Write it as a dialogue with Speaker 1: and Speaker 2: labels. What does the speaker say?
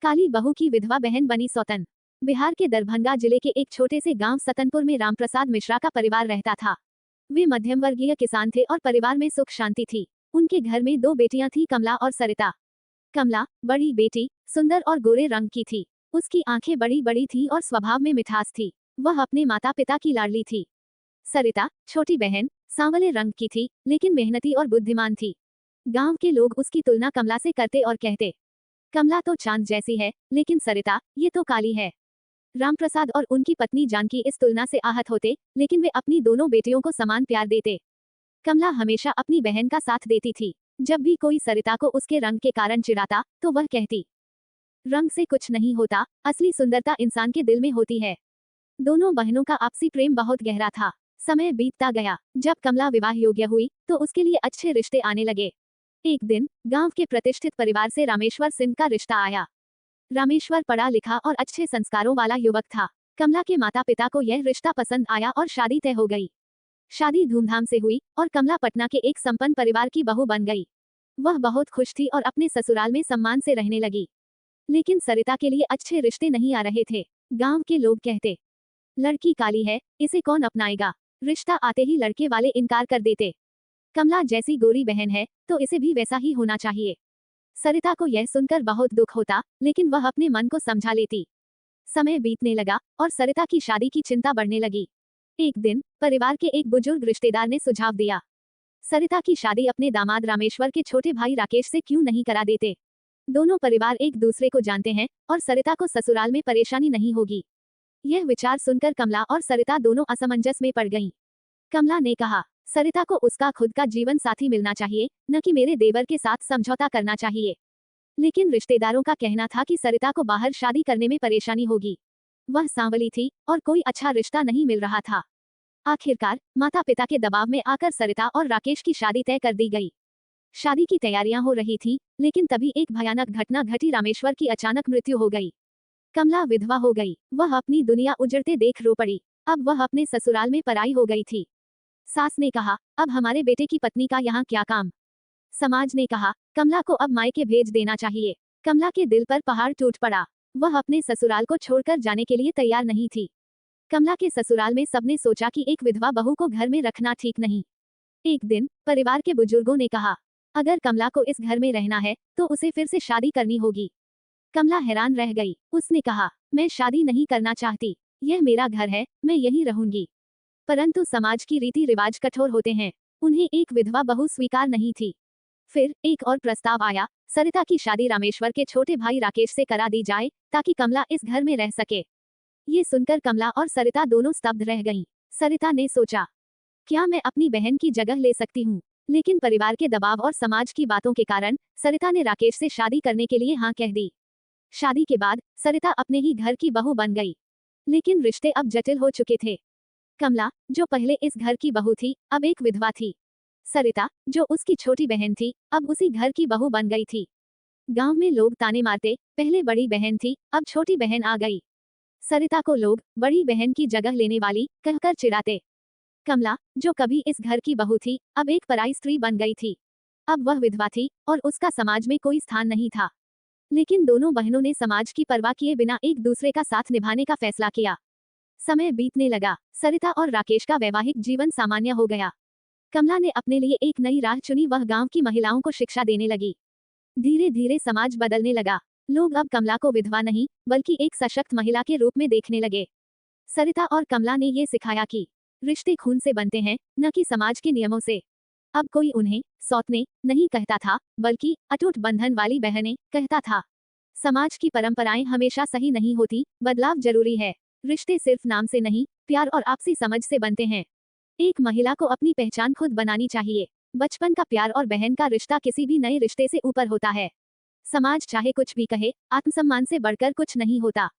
Speaker 1: काली बहू की विधवा बहन बनी सौतन। बिहार के दरभंगा जिले के एक छोटे से गांव सतनपुर में रामप्रसाद मिश्रा का परिवार रहता था। वे मध्यम वर्गीय किसान थे और परिवार में सुख शांति थी। उनके घर में दो बेटियां थी, कमला और सरिता। कमला, बड़ी बेटी, सुंदर और गोरे रंग की थी। उसकी आंखें बड़ी बड़ी थी और स्वभाव में मिठास थी। वह अपने माता पिता की लाडली थी। सरिता, छोटी बहन, सांवले रंग की थी, लेकिन मेहनती और बुद्धिमान थी। गांव के लोग उसकी तुलना कमला से करते और कहते, कमला तो चांद जैसी है, लेकिन सरिता, ये तो काली है। रामप्रसाद और उनकी पत्नी जानकी इस तुलना से आहत होते, लेकिन वे अपनी दोनों बेटियों को समान प्यार देते। कमला हमेशा अपनी बहन का साथ देती थी। जब भी कोई सरिता को उसके रंग के कारण चिढ़ाता, तो वह कहती, रंग से कुछ नहीं होता, असली सुंदरता इंसान के दिल में होती है। दोनों बहनों का आपसी प्रेम बहुत गहरा था। समय बीतता गया। जब कमला विवाह योग्य हुई, तो उसके लिए अच्छे रिश्ते आने लगे। एक दिन गांव के प्रतिष्ठित परिवार से रामेश्वर सिंह का रिश्ता आया। रामेश्वर पढ़ा लिखा और अच्छे संस्कारों वाला युवक था। कमला के माता पिता को यह रिश्ता पसंद आया और शादी तय हो गई। शादी धूमधाम से हुई और कमला पटना के एक संपन्न परिवार की बहू बन गई। वह बहुत खुश थी और अपने ससुराल में सम्मान से रहने लगी। लेकिन सरिता के लिए अच्छे रिश्ते नहीं आ रहे थे। गांव के लोग कहते, लड़की काली है, इसे कौन अपनाएगा। रिश्ता आते ही लड़के वाले इनकार कर देते। कमला जैसी गोरी बहन है, तो इसे भी वैसा ही होना चाहिए। सरिता को यह सुनकर बहुत दुख होता, लेकिन वह अपने मन को समझा लेती। समय बीतने लगा और सरिता की शादी की चिंता बढ़ने लगी। एक दिन परिवार के एक बुजुर्ग रिश्तेदार ने सुझाव दिया, सरिता की शादी अपने दामाद रामेश्वर के छोटे भाई राकेश से क्यों नहीं करा देते। दोनों परिवार एक दूसरे को जानते हैं और सरिता को ससुराल में परेशानी नहीं होगी। यह विचार सुनकर कमला और सरिता दोनों असमंजस में पड़ गईं। कमला ने कहा, सरिता को उसका खुद का जीवन साथी मिलना चाहिए, न कि मेरे देवर के साथ समझौता करना चाहिए। लेकिन रिश्तेदारों का कहना था कि सरिता को बाहर शादी करने में परेशानी होगी। वह सांवली थी और कोई अच्छा रिश्ता नहीं मिल रहा था। आखिरकार माता पिता के दबाव में आकर सरिता और राकेश की शादी तय कर दी गई। शादी की तैयारियां हो रही थी, लेकिन तभी एक भयानक घटना घटी। रामेश्वर की अचानक मृत्यु हो गई। कमला विधवा हो गई। वह अपनी दुनिया उजड़ते देख रो पड़ी। अब वह अपने ससुराल में पराई हो गई थी। सास ने कहा, अब हमारे बेटे की पत्नी का यहाँ क्या काम। समाज ने कहा, कमला को अब मायके भेज देना चाहिए। कमला के दिल पर पहाड़ टूट पड़ा। वह अपने ससुराल को छोड़कर जाने के लिए तैयार नहीं थी। कमला के ससुराल में सबने सोचा कि एक विधवा बहू को घर में रखना ठीक नहीं। एक दिन परिवार के बुजुर्गों ने कहा, अगर कमला को इस घर में रहना है, तो उसे फिर से शादी करनी होगी। कमला हैरान रह गई। उसने कहा, मैं शादी नहीं करना चाहती। यह मेरा घर है, मैं यहीं रहूंगी। परंतु समाज की रीति रिवाज कठोर होते हैं। उन्हें एक विधवा बहू स्वीकार नहीं थी। फिर एक और प्रस्ताव आया, सरिता की शादी रामेश्वर के छोटे भाई राकेश से करा दी जाए, ताकि कमला इस घर में रह सके। ये सुनकर कमला और सरिता दोनों स्तब्ध रह गईं। सरिता ने सोचा, क्या मैं अपनी बहन की जगह ले सकती हूँ। लेकिन परिवार के दबाव और समाज की बातों के कारण सरिता ने राकेश से शादी करने के लिए हाँ कह दी। शादी के बाद सरिता अपने ही घर की बहू बन गई। लेकिन रिश्ते अब जटिल हो चुके थे। कमला, जो पहले इस घर की बहू थी, अब एक विधवा थी। सरिता, जो उसकी छोटी बहन थी, अब उसी घर की बहू बन गई थी। गांव में लोग ताने मारते, पहले बड़ी बहन थी, अब छोटी बहन आ गई। सरिता को लोग बड़ी बहन की जगह लेने वाली कहकर चिढ़ाते। कमला, जो कभी इस घर की बहू थी, अब एक पराई स्त्री बन गई थी। अब वह विधवा थी और उसका समाज में कोई स्थान नहीं था। लेकिन दोनों बहनों ने समाज की परवाह किए बिना एक दूसरे का साथ निभाने का फैसला किया। समय बीतने लगा। सरिता और राकेश का वैवाहिक जीवन सामान्य हो गया। कमला ने अपने लिए एक नई राह चुनी। वह गांव की महिलाओं को शिक्षा देने लगी। धीरे धीरे समाज बदलने लगा। लोग अब कमला को विधवा नहीं, बल्कि एक सशक्त महिला के रूप में देखने लगे। सरिता और कमला ने ये सिखाया कि रिश्ते खून से बनते हैं, न कि समाज के नियमों से। अब कोई उन्हें सौतने नहीं कहता था, बल्कि अटूट बंधन वाली बहनें कहता था। समाज की परंपराएं हमेशा सही नहीं होती, बदलाव जरूरी है। रिश्ते सिर्फ नाम से नहीं, प्यार और आपसी समझ से बनते हैं। एक महिला को अपनी पहचान खुद बनानी चाहिए। बचपन का प्यार और बहन का रिश्ता किसी भी नए रिश्ते से ऊपर होता है। समाज चाहे कुछ भी कहे, आत्मसम्मान से बढ़कर कुछ नहीं होता।